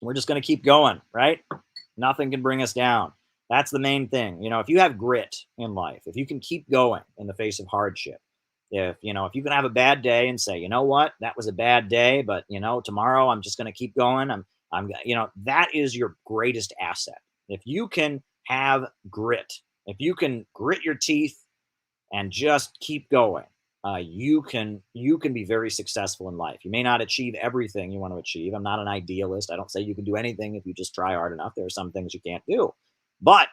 We're just going to keep going, right? Nothing can bring us down. That's the main thing. If you have grit in life, if you can keep going in the face of hardship, if you can have a bad day and say, you know what, that was a bad day, but tomorrow I'm just going to keep going. That is your greatest asset. If you can have grit, if you can grit your teeth and just keep going, you can be very successful in life. You may not achieve everything you want to achieve. I'm not an idealist. I don't say you can do anything if you just try hard enough. There are some things you can't do. But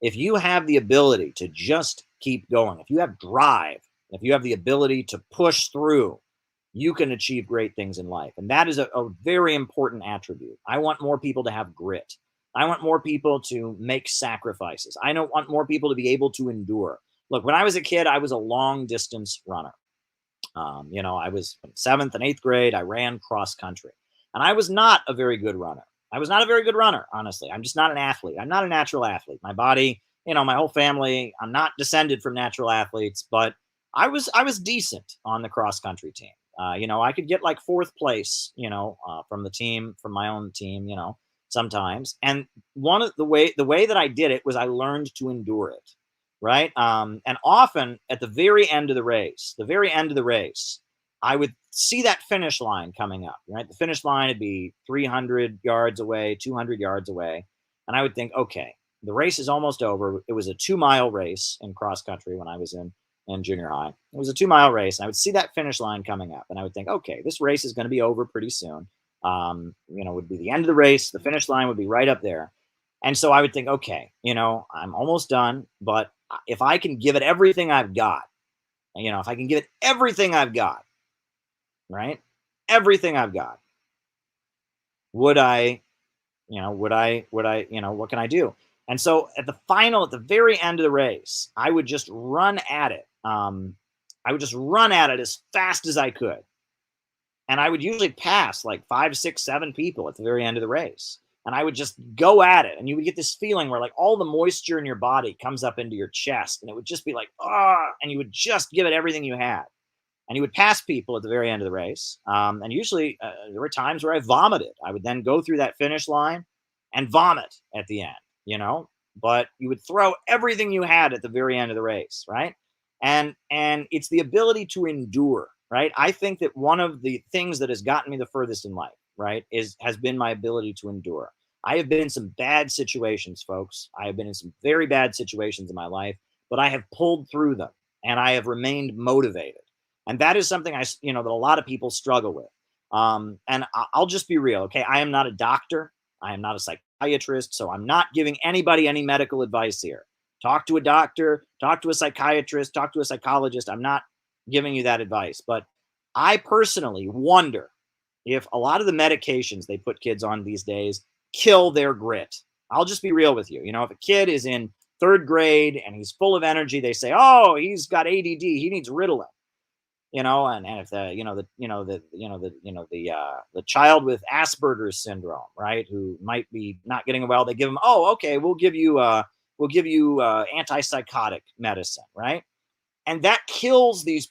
if you have the ability to just keep going, if you have drive, if you have the ability to push through, you can achieve great things in life. And that is a very important attribute. I want more people to have grit. I want more people to make sacrifices. I don't want more people to be able to endure. Look, when I was a kid, I was a long distance runner. I was in seventh and eighth grade. I ran cross country, and I was not a very good runner. I was not a very good runner, honestly. I'm just not an athlete. I'm not a natural athlete. My body, my whole family, I'm not descended from natural athletes, but I was decent on the cross country team. I could get like fourth place, from the team, from my own team, sometimes. And one of the way that I did it was I learned to endure it, right? And often at the very end of the race, I would see that finish line coming up, right? The finish line would be 300 yards away, 200 yards away. And I would think, okay, the race is almost over. It was a 2-mile race in cross country when I was in junior high. It was a 2-mile race. And I would see that finish line coming up. And I would think, okay, this race is going to be over pretty soon. Would be the end of the race. The finish line would be right up there. And so I would think, okay, I'm almost done, but if I can give it everything I've got, if I can give it everything I've got, right? Everything I've got, what can I do? And so at the very end of the race, I would just run at it. I would just run at it as fast as I could. And I would usually pass like 5, 6, 7 people at the very end of the race. And I would just go at it. And you would get this feeling where like all the moisture in your body comes up into your chest. And it would just be like, and you would just give it everything you had. And you would pass people at the very end of the race. And usually there were times where I vomited. I would then go through that finish line and vomit at the end, but you would throw everything you had at the very end of the race, right? And it's the ability to endure, right? I think that one of the things that has gotten me the furthest in life, right, has been my ability to endure. I have been in some bad situations, folks. I have been in some very bad situations in my life, but I have pulled through them and I have remained motivated. And that is something that a lot of people struggle with. And I'll just be real, okay? I am not a doctor. I am not a psychiatrist, so I'm not giving anybody any medical advice here. Talk to a doctor, talk to a psychiatrist, talk to a psychologist. I'm not giving you that advice, but I personally wonder if a lot of the medications they put kids on these days kill their grit. I'll just be real with you. If a kid is in third grade and he's full of energy, they say, "Oh, he's got ADD. He needs Ritalin." And if the child with Asperger's syndrome, right, who might be not getting well, they give him, "Oh, okay, we'll give you antipsychotic medicine," right? And that kills these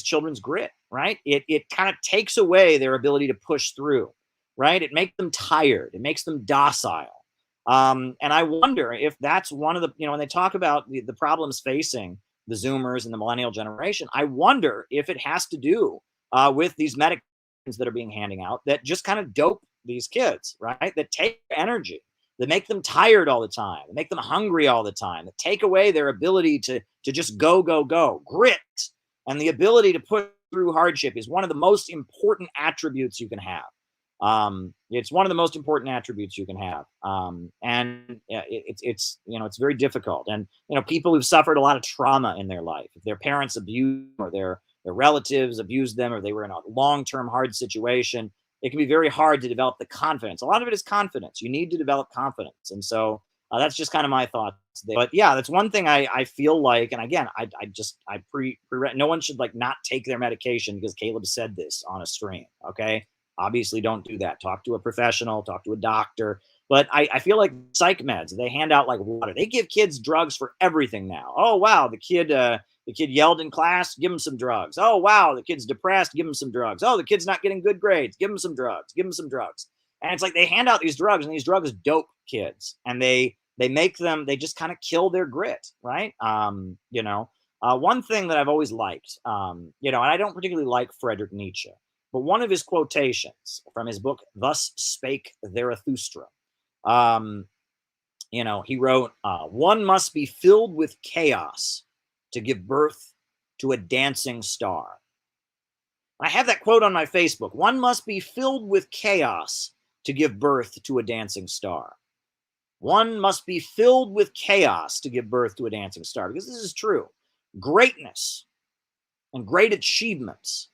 children's grit, right? It kind of takes away their ability to push through, right? It makes them tired. It makes them docile. And I wonder if that's one of the, when they talk about the problems facing the Zoomers and the millennial generation, I wonder if it has to do with these medications that are being handing out that just kind of dope these kids, right? That take energy, that make them tired all the time, that make them hungry all the time, that take away their ability to just go, go, go. Grit and the ability to push through hardship is one of the most important attributes you can have. It's one of the most important attributes you can have. And it's very difficult. And, people who've suffered a lot of trauma in their life, if their parents abused or their relatives abused them, or they were in a long-term hard situation, it can be very hard to develop the confidence. A lot of it is confidence. You need to develop confidence. And so that's just kind of my thoughts there. But yeah, that's one thing I feel like, and again, no one should like not take their medication because Caleb said this on a stream. Okay. Obviously, don't do that. Talk to a professional, talk to a doctor. But I feel like psych meds, they hand out like water. They give kids drugs for everything now. Oh, wow, the kid yelled in class, give him some drugs. Oh, wow, the kid's depressed, give him some drugs. Oh, the kid's not getting good grades, give him some drugs, give him some drugs. And it's like they hand out these drugs, and these drugs dope kids, and they make them, they just kind of kill their grit, right? One thing that I've always liked, and I don't particularly like Friedrich Nietzsche, but one of his quotations from his book "Thus Spake Zarathustra," um, he wrote, "One must be filled with chaos to give birth to a dancing star." I have that quote on my Facebook. One must be filled with chaos to give birth to a dancing star. One must be filled with chaos to give birth to a dancing star, because this is true. Greatness and great achievements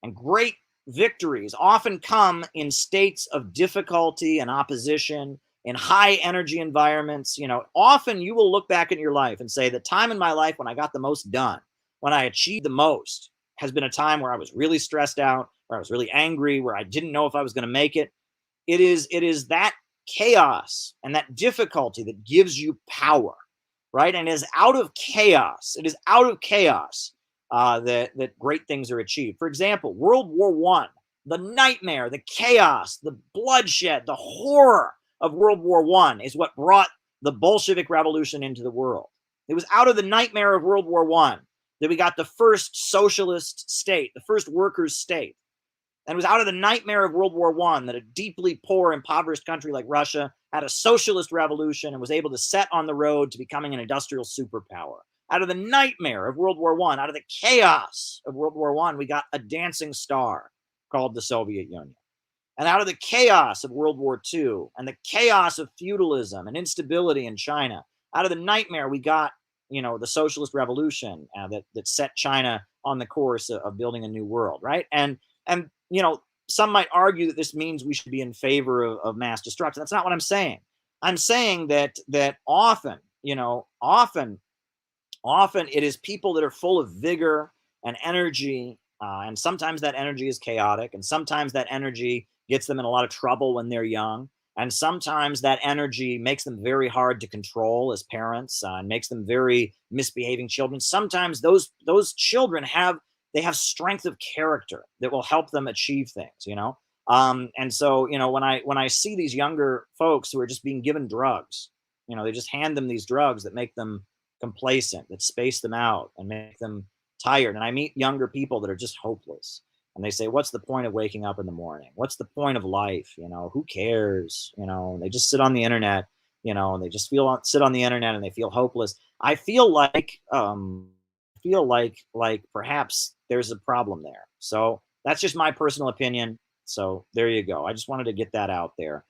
and great victories often come in states of difficulty and opposition, in high energy environments. Often you will look back in your life and say, the time in my life when I got the most done, when I achieved the most, has been a time where I was really stressed out, where I was really angry, where I didn't know if I was going to make it. It is that chaos and that difficulty that gives you power, right? And it is out of chaos. It is out of chaos that great things are achieved. For example, World War I, the nightmare, the chaos, the bloodshed, the horror of World War I is what brought the Bolshevik Revolution into the world. It was out of the nightmare of World War I that we got the first socialist state, the first workers' state. And it was out of the nightmare of World War I that a deeply poor, impoverished country like Russia had a socialist revolution and was able to set on the road to becoming an industrial superpower. Out of the nightmare of World War I, out of the chaos of World War I, we got a dancing star called the Soviet Union. And out of the chaos of World War II and the chaos of feudalism and instability in China, out of the nightmare, we got the socialist revolution that set China on the course of building a new world, right? And some might argue that this means we should be in favor of mass destruction. That's not what I'm saying. I'm saying that often it is people that are full of vigor and energy, and sometimes that energy is chaotic, and sometimes that energy gets them in a lot of trouble when they're young. And sometimes that energy makes them very hard to control as parents, and makes them very misbehaving children. Sometimes those children have strength of character that will help them achieve things, and so when I see these younger folks who are just being given drugs, they just hand them these drugs that make them complacent, that space them out and make them tired. And I meet younger people that are just hopeless. And they say, what's the point of waking up in the morning? What's the point of life? Who cares? They just sit on the internet, and they just sit on the internet and they feel hopeless. I feel like perhaps there's a problem there. So that's just my personal opinion. So there you go. I just wanted to get that out there.